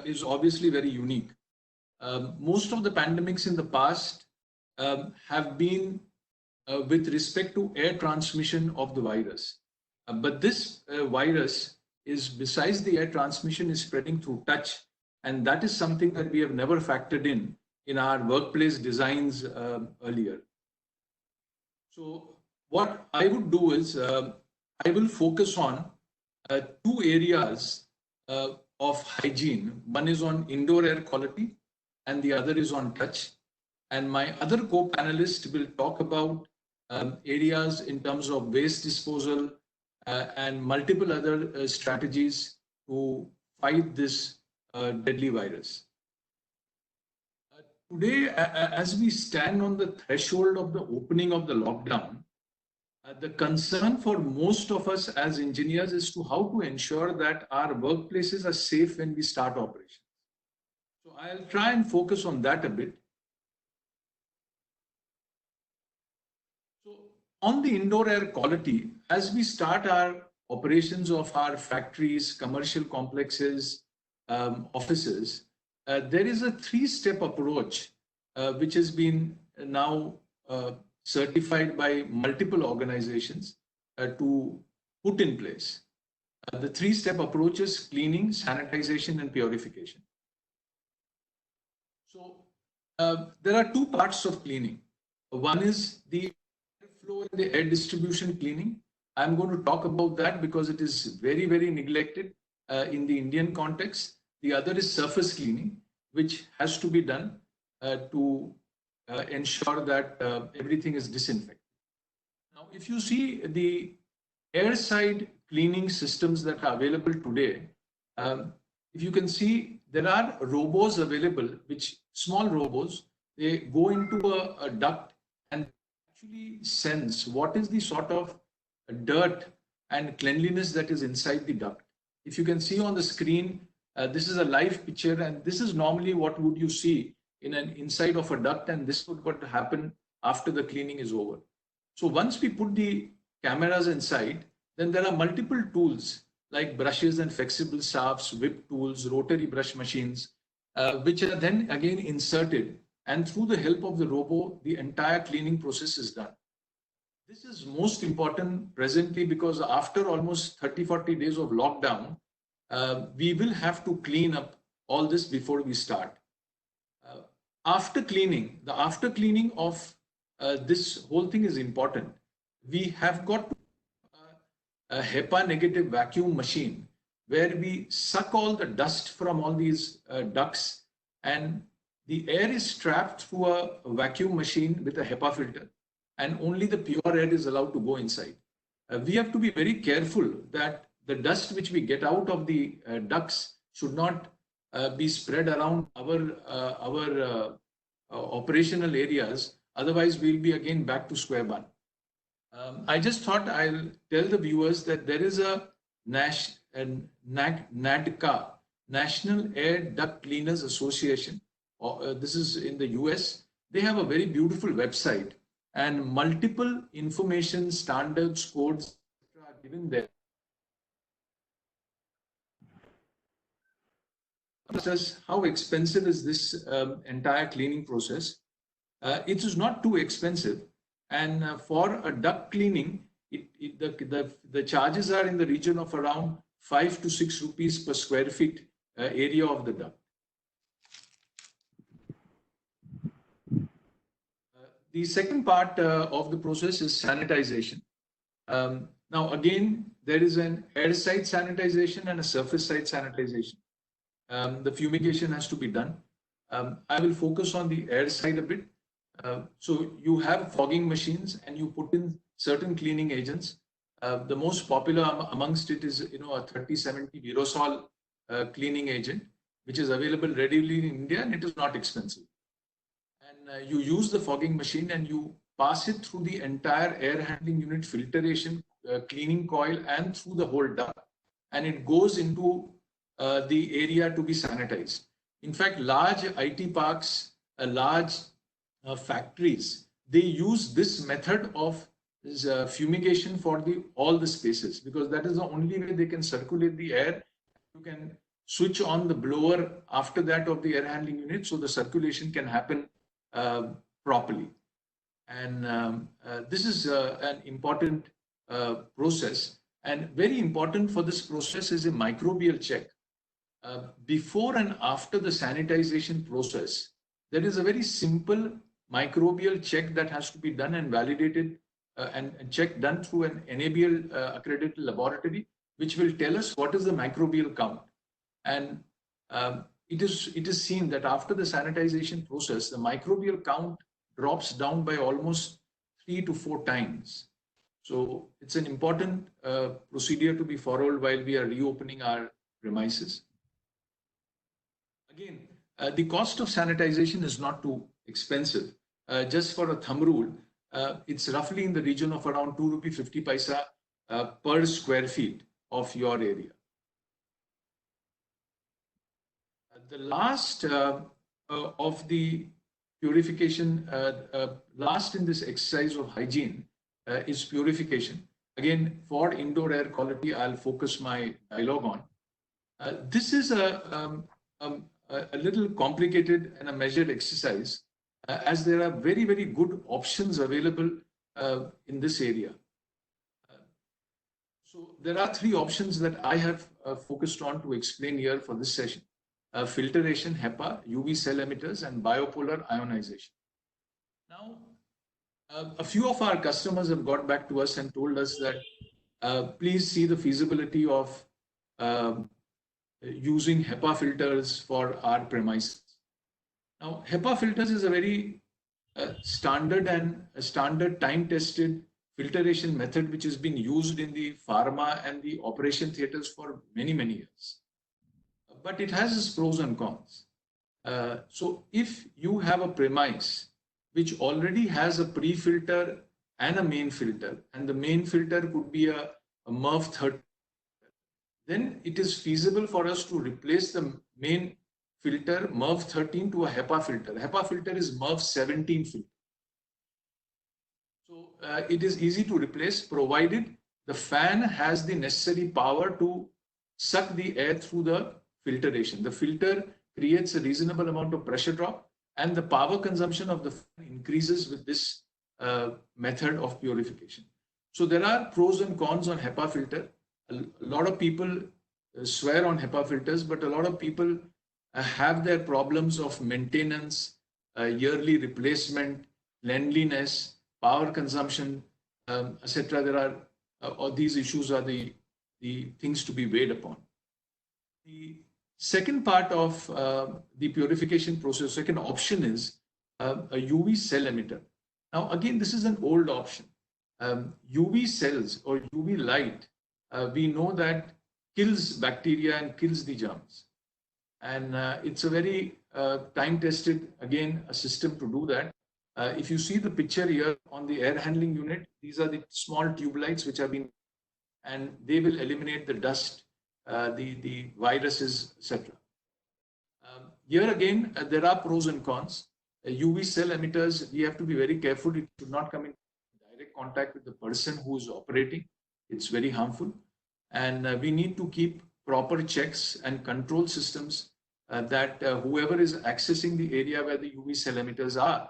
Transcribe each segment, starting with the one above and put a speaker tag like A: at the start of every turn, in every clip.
A: is obviously very unique. Most of the pandemics in the past have been with respect to air transmission of the virus. But this virus is, besides the air transmission, is spreading through touch. And that is something that we have never factored in our workplace designs earlier. So what I would do is I will focus on two areas of hygiene. One is on indoor air quality and the other is on touch. And my other co-panelist will talk about areas in terms of waste disposal and multiple other strategies to fight this deadly virus. Today, as we stand on the threshold of the opening of the lockdown, the concern for most of us as engineers is to how to ensure that our workplaces are safe when we start operations. So I'll try and focus on that a bit. So on the indoor air quality, as we start our operations of our factories, commercial complexes, offices, there is a three-step approach which has been now certified by multiple organizations to put in place. The three-step approach is cleaning, sanitization, and purification. So there are two parts of cleaning. One is the airflow and the air distribution cleaning. I'm going to talk about that because it is very, very neglected in the Indian context. The other is surface cleaning, which has to be done to ensure that everything is disinfected. Now, if you see the airside cleaning systems that are available today, if you can see, there are robots available, which small robots, they go into a duct and actually sense what is the sort of dirt and cleanliness that is inside the duct. If you can see on the screen, this is a live picture, and this is normally what would you see in an inside of a duct, and this would what happen after the cleaning is over. So once we put the cameras inside, then there are multiple tools like brushes and flexible shafts, whip tools, rotary brush machines, which are then again inserted, and through the help of the robo, the entire cleaning process is done. This is most important presently because after almost 30-40 days of lockdown, we will have to clean up all this before we start. After cleaning, the after cleaning of this whole thing is important. We have got a HEPA negative vacuum machine where we suck all the dust from all these ducts, and the air is trapped through a vacuum machine with a HEPA filter, and only the pure air is allowed to go inside. We have to be very careful that the dust which we get out of the ducts should not be spread around our operational areas. Otherwise, we'll be again back to square one. I just thought I'll tell the viewers that there is a NADCA, National Air Duct Cleaners Association. This is in the US. They have a very beautiful website, and multiple information, standards, codes are given there. How expensive is this entire cleaning process? It is not too expensive, and for a duct cleaning, the charges are in the region of around 5 to 6 rupees per square feet area of the duct. The second part of the process is sanitization. Now again, there is an air side sanitization and a surface side sanitization. The fumigation has to be done. I will focus on the air side a bit. So you have fogging machines and you put in certain cleaning agents. The most popular amongst it is a 3070 Virosol cleaning agent, which is available readily in India, and it is not expensive. And you use the fogging machine and you pass it through the entire air handling unit filtration, cleaning coil, and through the whole duct, and it goes into the area to be sanitized. In fact, large IT parks, large factories, they use this method of fumigation for all the spaces, because that is the only way they can circulate the air. You can switch on the blower after that of the air handling unit so the circulation can happen properly. And this is an important process, and very important for this process is a microbial check. Before and after the sanitization process, there is a very simple microbial check that has to be done and validated and check done through an NABL accredited laboratory, which will tell us what is the microbial count. And it is seen that after the sanitization process, the microbial count drops down by almost 3 to 4 times. So it's an important procedure to be followed while we are reopening our premises. Again, the cost of sanitization is not too expensive. Just for a thumb rule, it's roughly in the region of around 2.50 rupees per square feet of your area. The last of the purification, last in this exercise of hygiene is purification. Again, for indoor air quality, I'll focus my dialogue on. This is a little complicated and a measured exercise, as there are very, very good options available in this area. So there are 3 options that I have focused on to explain here for this session. Filtration, HEPA, UV cell emitters, and biopolar ionization. Now, a few of our customers have got back to us and told us that please see the feasibility of using HEPA filters for our premises. Now, HEPA filters is a very standard and standard time-tested filtration method which has been used in the pharma and the operation theaters for many, many years. But it has its pros and cons. So if you have a premise which already has a pre-filter and a main filter, and the main filter could be a MERV 30, then it is feasible for us to replace the main filter MERV 13 to a HEPA filter. HEPA filter is MERV 17 filter. So it is easy to replace, provided the fan has the necessary power to suck the air through the filtration. The filter creates a reasonable amount of pressure drop, and the power consumption of the fan increases with this method of purification. So there are pros and cons on HEPA filter. A lot of people swear on HEPA filters, but a lot of people have their problems of maintenance, yearly replacement, cleanliness, power consumption, etc. There are all these issues are the things to be weighed upon. The second part of the purification process, second option is a UV cell emitter. Now, again, this is an old option. UV cells or UV light, we know that kills bacteria and kills the germs. And it's a very time-tested, again, a system to do that. If you see the picture here on the air handling unit, these are the small tube lights which have been, and they will eliminate the dust, the viruses, etc. Here again, there are pros and cons. UV cell emitters, we have to be very careful. It should not come in direct contact with the person who is operating. It's very harmful. And we need to keep proper checks and control systems that whoever is accessing the area where the UV cell emitters are,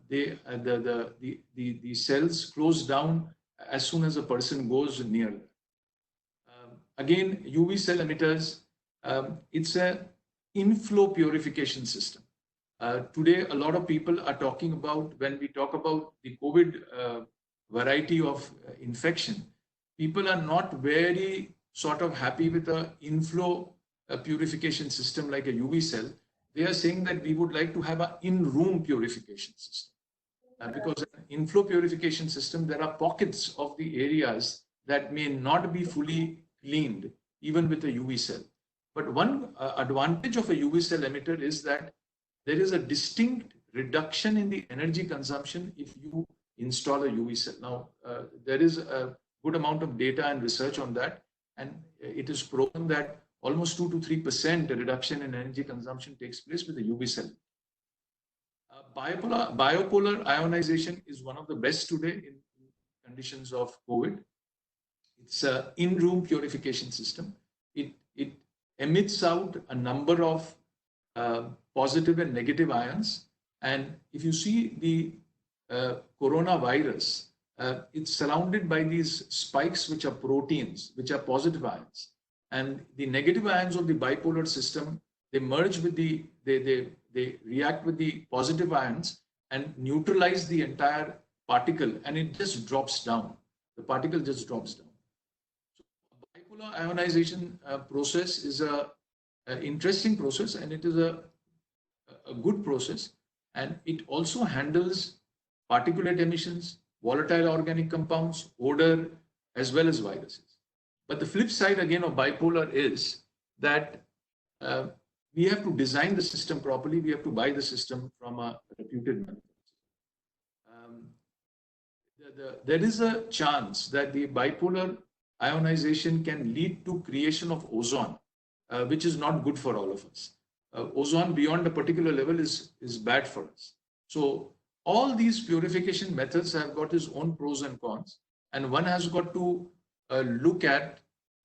A: the cells close down as soon as a person goes near. Again, UV cell emitters, it's a inflow purification system. Today, a lot of people are talking about, when we talk about the COVID variety of infection, people are not very sort of happy with the inflow purification system like a UV cell. They are saying that we would like to have an in-room purification system. Because in inflow purification system, there are pockets of the areas that may not be fully cleaned, even with a UV cell. But one advantage of a UV cell emitter is that there is a distinct reduction in the energy consumption if you install a UV cell. Now, there is a good amount of data and research on that, and it is proven that almost 2 to 3% reduction in energy consumption takes place with the UV cell. Biopolar ionization is one of the best today in conditions of COVID. It's an in-room purification system. It emits out a number of positive and negative ions. And if you see the coronavirus, it's surrounded by these spikes, which are proteins, which are positive ions. And the negative ions of the bipolar system, they merge with they react with the positive ions and neutralize the entire particle, and it just drops down. The particle just drops down. So bipolar ionization process is an interesting process, and it is a good process, and it also handles particulate emissions, volatile organic compounds, odor, as well as viruses. But the flip side again of bipolar is that we have to design the system properly. We have to buy the system from a reputed manufacturer. There is a chance that the bipolar ionization can lead to creation of ozone, which is not good for all of us. Ozone beyond a particular level is bad for us. So all these purification methods have got its own pros and cons, and one has got to look at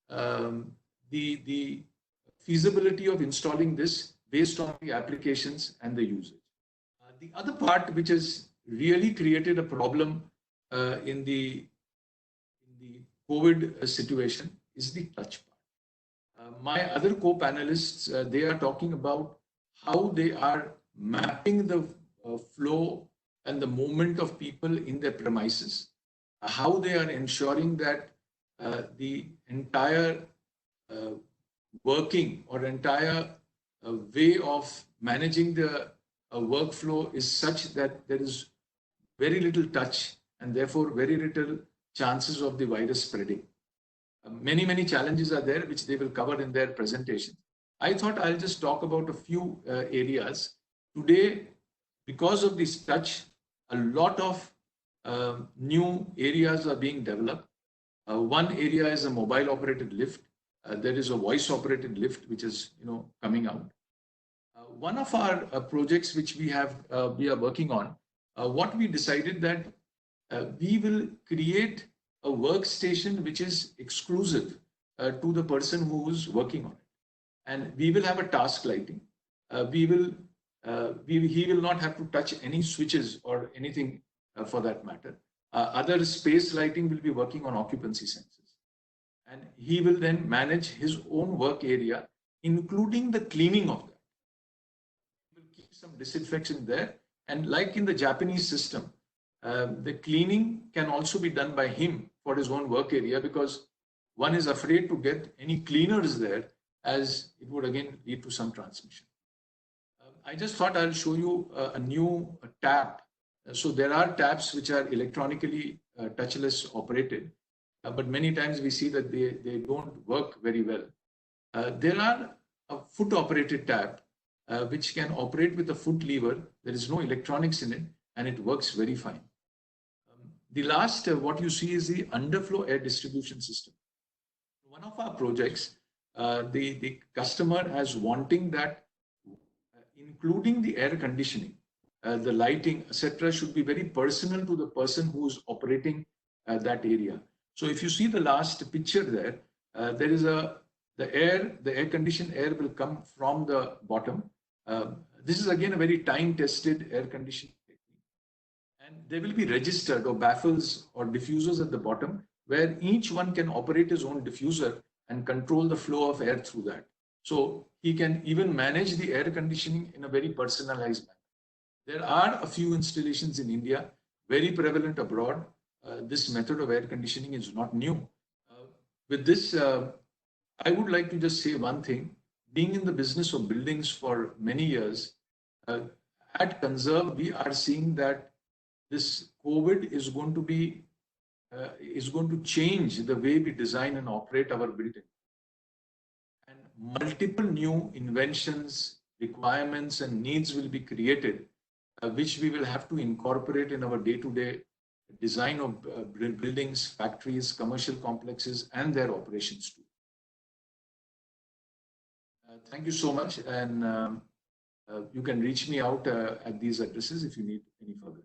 A: the feasibility of installing this based on the applications and the usage. The other part which has really created a problem in the COVID situation is the touch part. My other co-panelists, they are talking about how they are mapping the flow and the movement of people in their premises, how they are ensuring that the entire working or entire way of managing the workflow is such that there is very little touch and therefore very little chances of the virus spreading. Many challenges are there, which they will cover in their presentation. I thought I'll just talk about a few areas. Today, because of this touch, a lot of new areas are being developed. One area is a mobile operated lift. There is a voice operated lift, which is coming out. One of our projects which we are working on, what we decided that we will create a workstation which is exclusive to the person who is working on it, and we will have a task lighting. He will not have to touch any switches or anything for that matter. Other space lighting will be working on occupancy sensors, and he will then manage his own work area, including the cleaning of that. He will keep some disinfection there, and like in the Japanese system, the cleaning can also be done by him for his own work area, because one is afraid to get any cleaners there, as it would again lead to some transmission. I just thought I'll show you a new tap. So there are taps which are electronically touchless operated, but many times we see that they don't work very well. There are a foot operated tap which can operate with a foot lever. There is no electronics in it, and it works very fine. The last, what you see is the underflow air distribution system. One of our projects, the customer has wanting that, including the air conditioning, the lighting, etc., should be very personal to the person who is operating that area. So if you see the last picture there, there is the air conditioned air will come from the bottom. This is again a very time-tested air conditioning technique, and there will be registered or baffles or diffusers at the bottom, where each one can operate his own diffuser and control the flow of air through that. So he can even manage the air conditioning in a very personalized manner. There are a few installations in India, very prevalent abroad. This method of air conditioning is not new. With this, I would like to just say one thing. Being in the business of buildings for many years, at Conserve, we are seeing that this COVID is going to change the way we design and operate our building. And multiple new inventions, requirements, and needs will be created, which we will have to incorporate in our day-to-day design of buildings, factories, commercial complexes, and their operations too. Thank you so much, and you can reach me out at these addresses if you need any further.